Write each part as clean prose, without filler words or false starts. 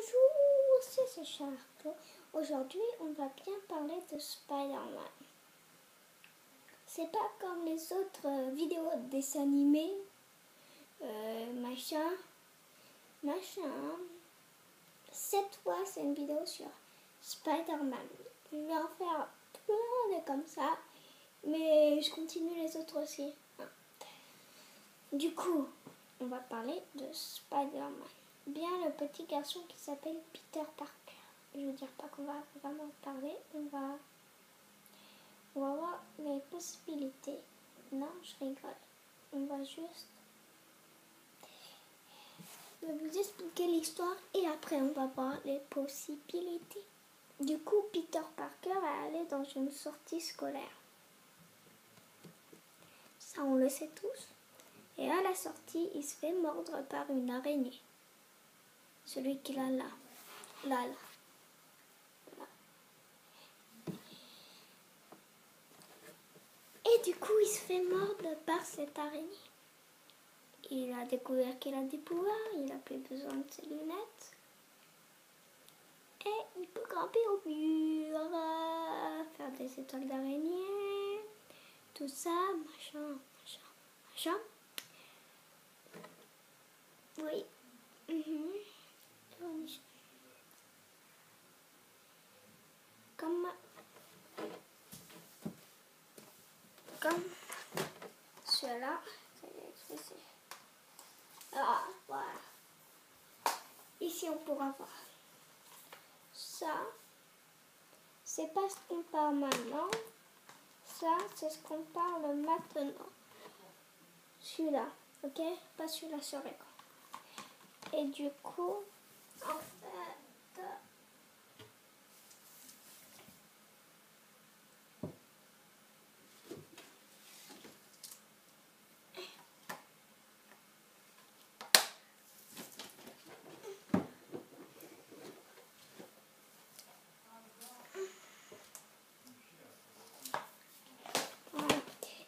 Bonjour, c'est Sharp. Aujourd'hui, on va bien parler de Spider-Man. C'est pas comme les autres vidéos de dessins animés, machin. Cette fois, c'est une vidéo sur Spider-Man. Je vais en faire plein de comme ça, mais je continue les autres aussi. Du coup, on va parler de Spider-Man. Bien le petit garçon qui s'appelle Peter Parker. Je veux dire pas qu'on va vraiment parler, on va voir les possibilités. Non, je rigole. On va juste vous expliquer l'histoire et après on va voir les possibilités. Du coup, Peter Parker est allé dans une sortie scolaire. Ça, on le sait tous. Et à la sortie, il se fait mordre par une araignée. Celui qu'il a là. Là. Et du coup, il se fait mordre par cette araignée. Il a découvert qu'il a des pouvoirs, il n'a plus besoin de ses lunettes. Et il peut grimper au mur, faire des étoiles d'araignée, tout ça, machin. Oui. Comme cela. Ah, voilà. Ici, on pourra voir. Ça, c'est pas ce qu'on parle maintenant. Ça, c'est ce qu'on parle maintenant. Celui-là, ok? Pas celui-là sur l'écran. Et du coup, en fait...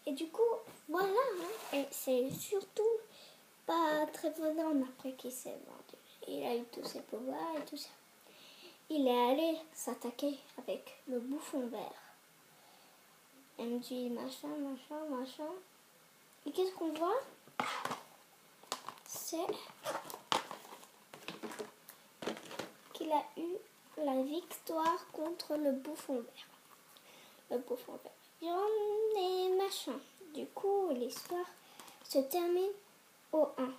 Et du coup, voilà, hein. Et c'est surtout pas très longtemps après qu'il s'est vendu. Il a eu tous ses pouvoirs et tout ça. Il est allé s'attaquer avec le bouffon vert. MJ, machin. Et qu'est-ce qu'on voit? C'est qu'il a eu la victoire contre le bouffon vert. Le bouffon vert. Et machin. Du coup, l'histoire se termine au 1.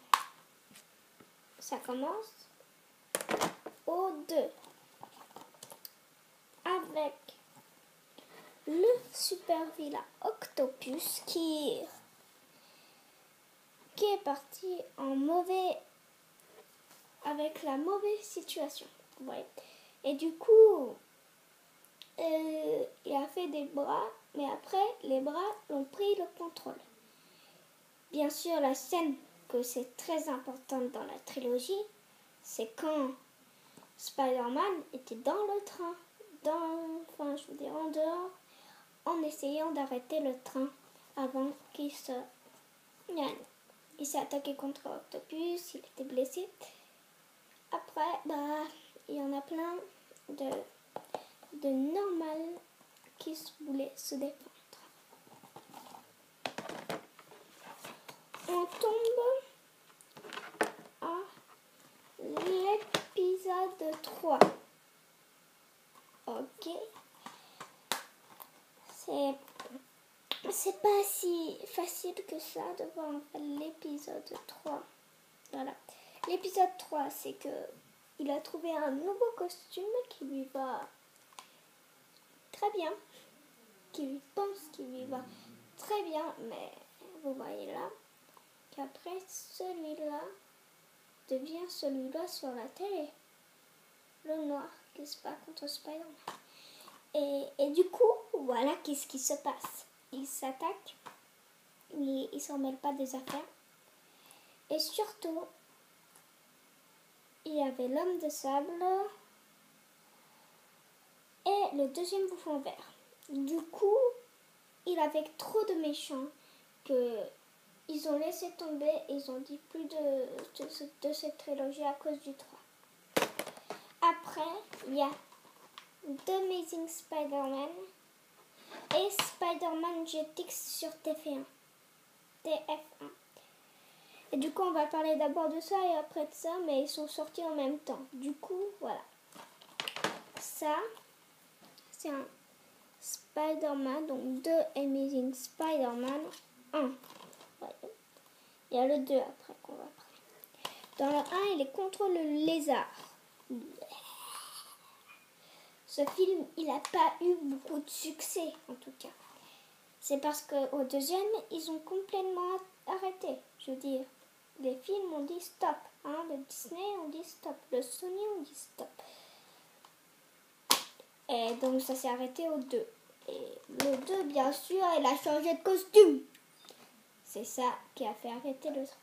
Ça commence au 2. Avec le super vilain Octopus qui est parti en mauvais... avec la mauvaise situation. Ouais. Et du coup, il a fait des bras, mais après, les bras ont pris le contrôle. Bien sûr, la scène que c'est très importante dans la trilogie, c'est quand Spider-Man était dans le train, en dehors, en essayant d'arrêter le train avant qu'il se... Il s'est attaqué contre Octopus, il était blessé. Après, il y en a plein de normales qui voulaient se défendre. On tombe à l'épisode 3. Ok. C'est pas si facile que ça de voir l'épisode 3. Voilà. L'épisode 3, c'est que il a trouvé un nouveau costume qui lui va très bien. Qui lui pense qu'il lui va très bien. Mais vous voyez là qu'après celui-là devient celui-là sur la télé. Le noir qui se bat contre Spider-Man. Et du coup, voilà qu'est-ce qui se passe. Il s'attaque, il ne s'en mêle pas des affaires. Et surtout, il y avait l'homme de sable et le deuxième bouffon vert. Du coup, il avait trop de méchants que ils ont laissé tomber et ils ont dit plus de cette trilogie à cause du 3. après, il y a The Amazing Spider-Man et Spider-Man Jetix sur TF1. Et du coup, on va parler d'abord de ça et après de ça, mais ils sont sortis en même temps. Du coup, voilà. Ça, c'est un Spider-Man, donc The Amazing Spider-Man 1. Voilà. Il y a le 2 après qu'on va parler. Dans le 1, il est contre le lézard. Ce film, il n'a pas eu beaucoup de succès, en tout cas. C'est parce qu'au deuxième, ils ont complètement arrêté. Je veux dire, les films ont dit stop. Hein, le Disney, on dit stop. Le Sony, on dit stop. Et donc, ça s'est arrêté au 2. Et le 2, bien sûr, il a changé de costume. C'est ça qui a fait arrêter le truc.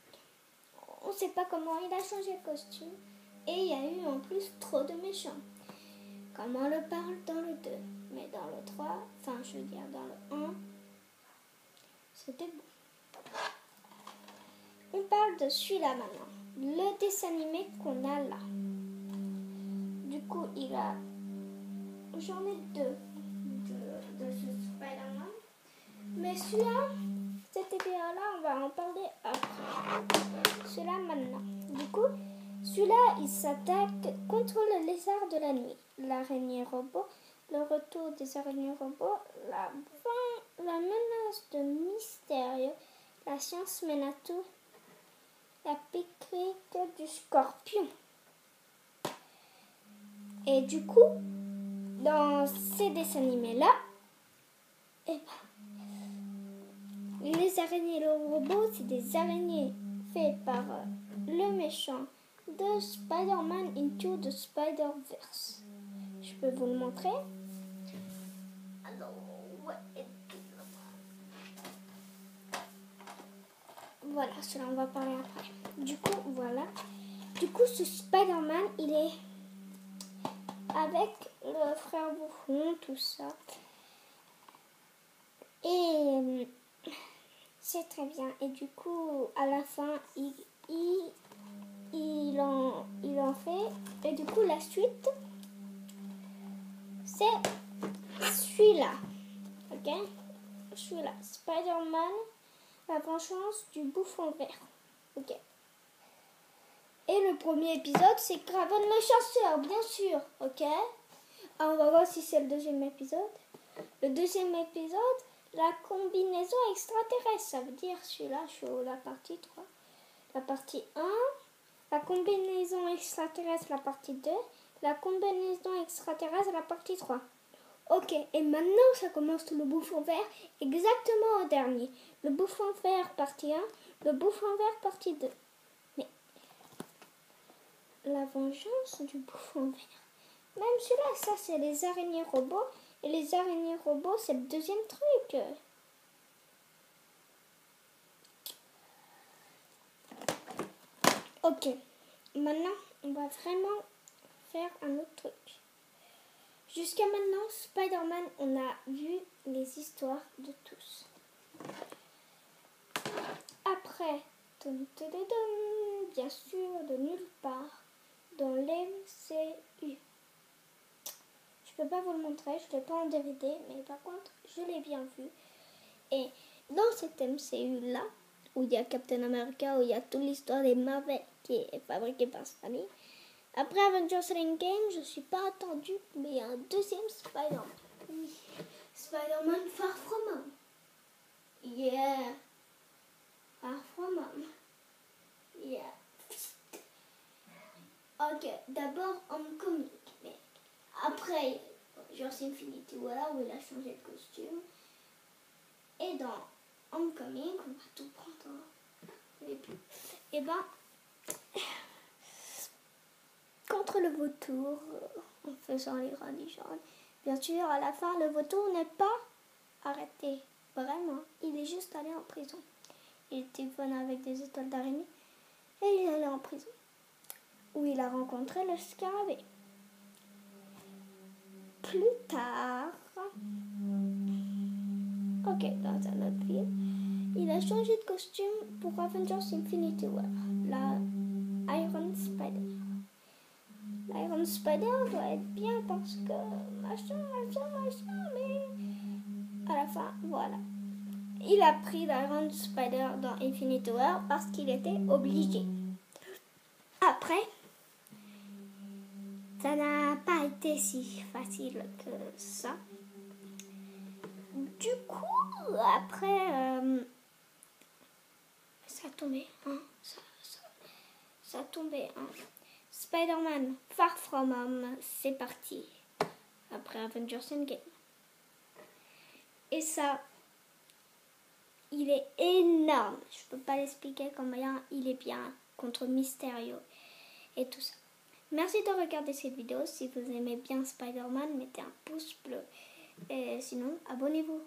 On ne sait pas comment il a changé de costume. Et il y a eu en plus trop de méchants. Comme on le parle dans le 2. Mais dans le 3, enfin je veux dire dans le 1, c'était bon. On parle de celui-là maintenant. Le dessin animé qu'on a là. Du coup, il a... J'en ai deux de ce Spider-Man. Mais celui-là, cet épisode-là, on va en parler après. Celui-là maintenant. Du coup, celui-là, il s'attaque contre le lézard de la nuit, l'araignée robot, le retour des araignées robots, la menace de Mystérieux, la science mène à tout, la pique-nique du scorpion. Et du coup, dans ces dessins animés-là, les araignées et le robot, c'est des araignées faites par le méchant de Spider-Man Into the Spider-Verse. Je peux vous le montrer. Alors, ouais. Voilà, cela on va parler après. Du coup, voilà. Du coup, ce Spider-Man, il est avec le frère Bouffon, tout ça. Et c'est très bien. Et du coup, à la fin, il en fait. Et du coup, la suite, c'est celui-là. Ok? Celui-là. Spider-Man, la vengeance du bouffon vert. Ok? Et le premier épisode, c'est Kraven le chasseur, bien sûr. Ok? On va voir si c'est le deuxième épisode. Le deuxième épisode, la combinaison extraterrestre. Ça veut dire celui-là, je suis la partie 3. La partie 1, la combinaison extraterrestre, la partie 2. La combinaison extraterrestre, la partie 3. Ok, et maintenant ça commence le bouffon vert exactement au dernier. Le bouffon vert partie 1, le bouffon vert partie 2. Mais la vengeance du bouffon vert. Même celui-là, ça c'est les araignées robots. Et les araignées robots, c'est le deuxième truc. Ok, maintenant on va vraiment faire un autre truc. Jusqu'à maintenant, Spider-Man, on a vu les histoires de tous. Après, bien sûr, de nulle part, dans l'MCU. Je peux pas vous le montrer, je l'ai pas en DVD, mais par contre, je l'ai bien vu. Et dans cet MCU-là, où il y a Captain America, où il y a toute l'histoire des Marvel qui est fabriquée par Sony, après Avengers Endgame, je suis pas attendue, mais il y a un deuxième Spider-Man. Oui. Spider-Man Far From Home. Yeah. Far From Home. Yeah. Ok, d'abord Homecoming. Mais après, Avengers Infinity, voilà, où il a changé de costume. Et dans Homecoming, on va tout prendre. Et ben, contre le vautour, en faisant les radigeons. Bien sûr, à la fin, le vautour n'est pas arrêté. Vraiment, il est juste allé en prison. Il était venu avec des étoiles d'araignée et il est allé en prison, où il a rencontré le scarabée. Plus tard, ok, dans un autre film, il a changé de costume pour Avengers Infinity War, la Iron Spider. L'Iron Iron Spider doit être bien parce que machin, mais à la fin, voilà. Il a pris l'Iron Spider dans Infinite War parce qu'il était obligé. Après, ça n'a pas été si facile que ça. Du coup, après, ça a tombé. Hein, ça a tombé. Hein. Spider-Man Far From Home, c'est parti. Après Avengers Endgame. Et ça, il est énorme. Je peux pas l'expliquer combien il est bien contre Mysterio et tout ça. Merci de regarder cette vidéo. Si vous aimez bien Spider-Man, mettez un pouce bleu. Et sinon, abonnez-vous.